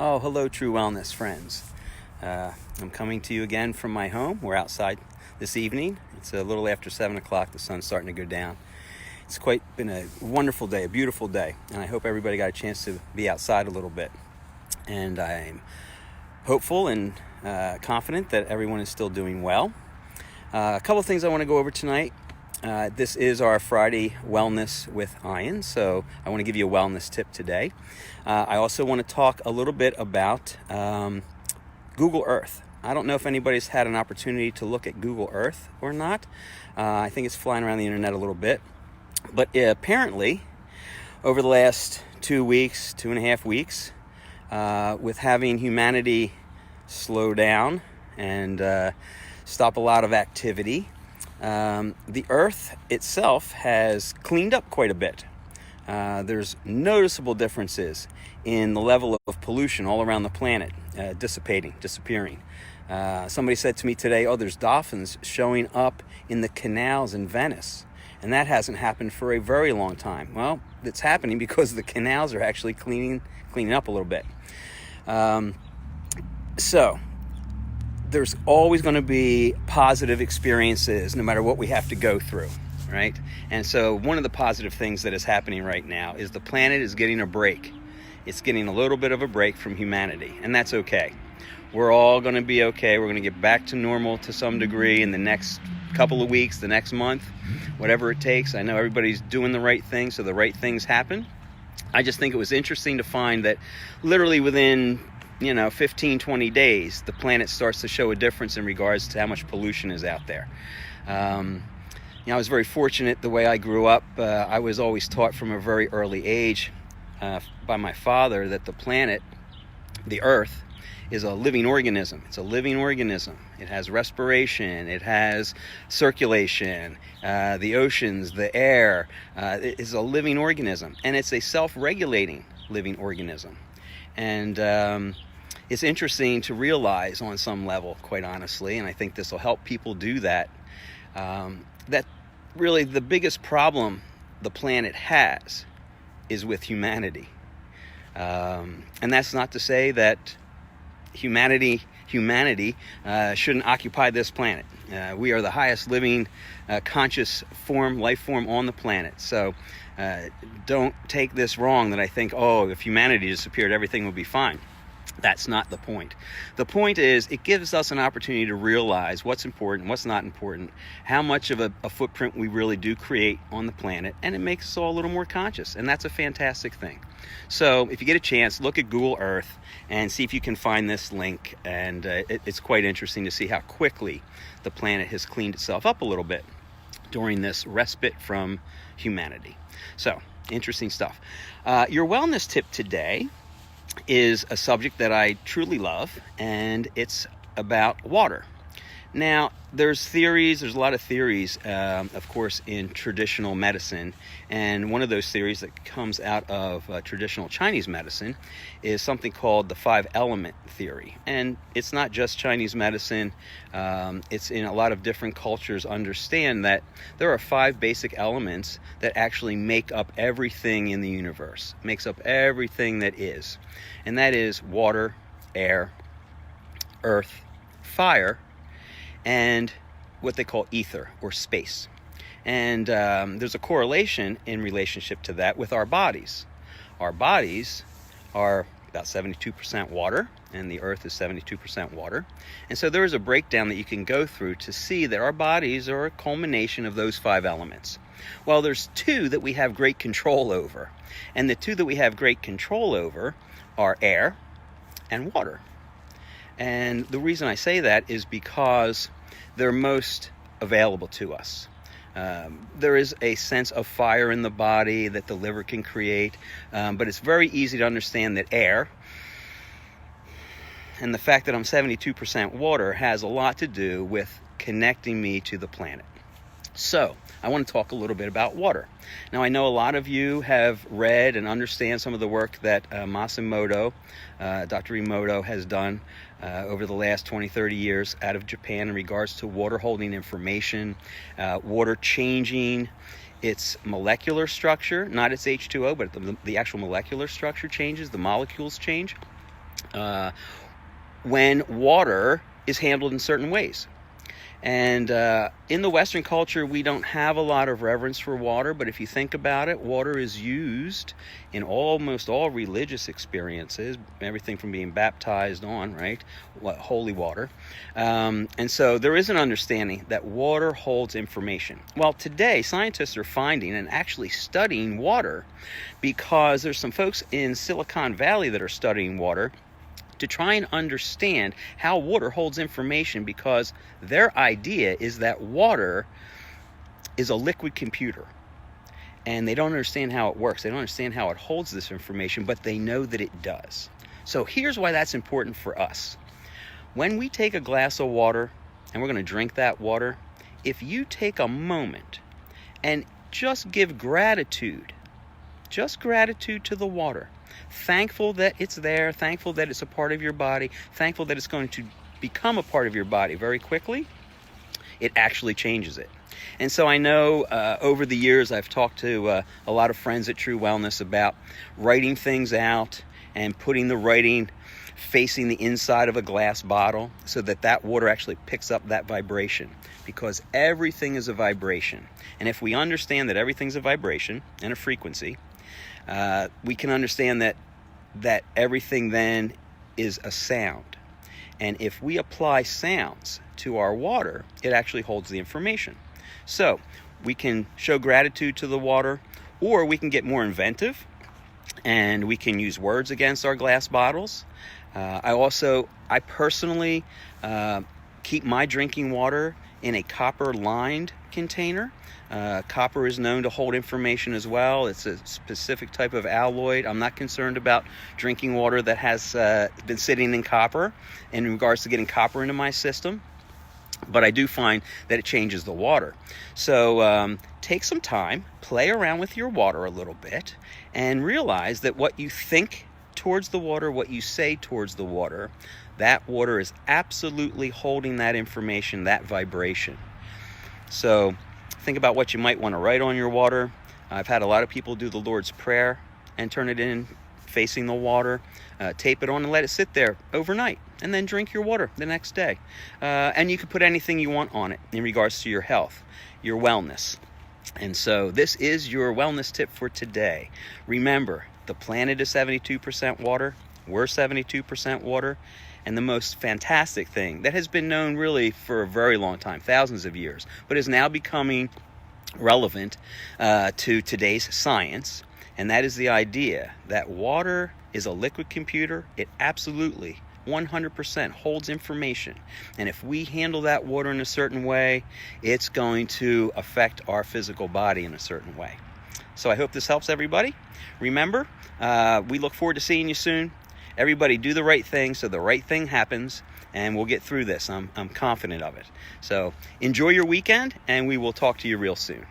Oh, hello, True Wellness friends. I'm coming to you again from my home. We're outside this evening. It's a little after 7 o'clock. The sun's starting to go down. It's been a wonderful day, a beautiful day, and I hope everybody got a chance to be outside a little bit. And I'm hopeful and confident that everyone is still doing well. A couple of things I want to go over tonight. This is our Friday Wellness with Ian, so I want to give you a wellness tip today. I also want to talk a little bit about Google Earth. I don't know if anybody's had an opportunity to look at Google Earth or not. I think it's flying around the internet a little bit. But apparently, over the last 2.5 weeks, with having humanity slow down and stop a lot of activity, the Earth itself has cleaned up quite a bit. There's noticeable differences in the level of pollution all around the planet, disappearing. Somebody said to me today, there's dolphins showing up in the canals in Venice, and that hasn't happened for a very long time. Well, it's happening because the canals are actually cleaning up a little bit. So there's always going to be positive experiences no matter what we have to go through, right? And so one of the positive things that is happening right now is the planet is getting a break. It's getting a little bit of a break from humanity, and that's okay. We're all going to be okay. We're going to get back to normal to some degree in the next couple of weeks, the next month, whatever it takes. I know everybody's doing the right thing, so the right things happen. I just think it was interesting to find that literally within 15, 20 days, the planet starts to show a difference in regards to how much pollution is out there. I was very fortunate the way I grew up. I was always taught from a very early age by my father that the planet, the Earth, is a living organism. It's a living organism. It has respiration. It has circulation. The oceans, the air. It is a living organism. And it's a self-regulating living organism. And it's interesting to realize on some level, quite honestly, and I think this will help people do that, that really the biggest problem the planet has is with humanity. And that's not to say that humanity shouldn't occupy this planet. We are the highest living conscious life form on the planet. So don't take this wrong that I think, if humanity disappeared, everything would be fine. That's not the point. The point is it gives us an opportunity to realize what's important, what's not important, how much of a footprint we really do create on the planet, and it makes us all a little more conscious, and that's a fantastic thing. So if you get a chance, look at Google Earth and see if you can find this link, and it's quite interesting to see how quickly the planet has cleaned itself up a little bit during this respite from humanity. So, interesting stuff. Your wellness tip today is a subject that I truly love, and it's about water. Now, there's a lot of theories, of course, in traditional medicine, and one of those theories that comes out of traditional Chinese medicine is something called the 5-element theory. And it's not just Chinese medicine, it's in a lot of different cultures understand that there are 5 basic elements that actually make up everything in the universe, makes up everything that is. And that is water, air, earth, fire, and what they call ether or space. And there's a correlation in relationship to that with our bodies. Our bodies are about 72% water, and the earth is 72% water. And so there is a breakdown that you can go through to see that our bodies are a culmination of those 5 elements. Well, there's 2 that we have great control over. And the 2 that we have great control over are air and water. And the reason I say that is because they're most available to us. There is a sense of fire in the body that the liver can create, but it's very easy to understand that air, and the fact that I'm 72% water, has a lot to do with connecting me to the planet. So, I want to talk a little bit about water. Now, I know a lot of you have read and understand some of the work that Massimo Emoto, Dr. Emoto, has done over the last 20, 30 years out of Japan in regards to water holding information, water changing its molecular structure, not its H2O, but the actual molecular structure changes, the molecules change. when water is handled in certain ways. And in the Western culture, we don't have a lot of reverence for water, but if you think about it, water is used in almost all religious experiences, everything from being baptized on, right? Holy water. And so there is an understanding that water holds information. Well, today, scientists are finding and actually studying water because there's some folks in Silicon Valley that are studying water to try and understand how water holds information, because their idea is that water is a liquid computer and they don't understand how it works. They don't understand how it holds this information, but they know that it does. So here's why that's important for us. When we take a glass of water and we're going to drink that water, if you take a moment and just give gratitude, just gratitude to the water, thankful that it's there, thankful that it's a part of your body, thankful that it's going to become a part of your body very quickly, it actually changes it. And so I know over the years I've talked to a lot of friends at True Wellness about writing things out and putting the writing facing the inside of a glass bottle so that that water actually picks up that vibration, because everything is a vibration. And if we understand that everything's a vibration and a frequency, we can understand that everything then is a sound. And if we apply sounds to our water, it actually holds the information. So we can show gratitude to the water, or we can get more inventive and we can use words against our glass bottles. I personally keep my drinking water in a copper-lined container. Copper is known to hold information as well. It's a specific type of alloy. I'm not concerned about drinking water that has been sitting in copper in regards to getting copper into my system, but I do find that it changes the water. So take some time, play around with your water a little bit, and realize that what you think towards the water, what you say towards the water, that water is absolutely holding that information, that vibration. So think about what you might want to write on your water. I've had a lot of people do the Lord's Prayer and turn it in facing the water, tape it on and let it sit there overnight, and then drink your water the next day. And you can put anything you want on it in regards to your health, your wellness. And so this is your wellness tip for today. Remember, the planet is 72% water. We're 72% water. And the most fantastic thing that has been known really for a very long time, thousands of years, but is now becoming relevant to today's science, and that is the idea that water is a liquid computer. It absolutely 100% holds information, and if we handle that water in a certain way, it's going to affect our physical body in a certain way. So I hope this helps everybody. Remember, we look forward to seeing you soon. Everybody do the right thing so the right thing happens, and we'll get through this. I'm confident of it. So enjoy your weekend, and we will talk to you real soon.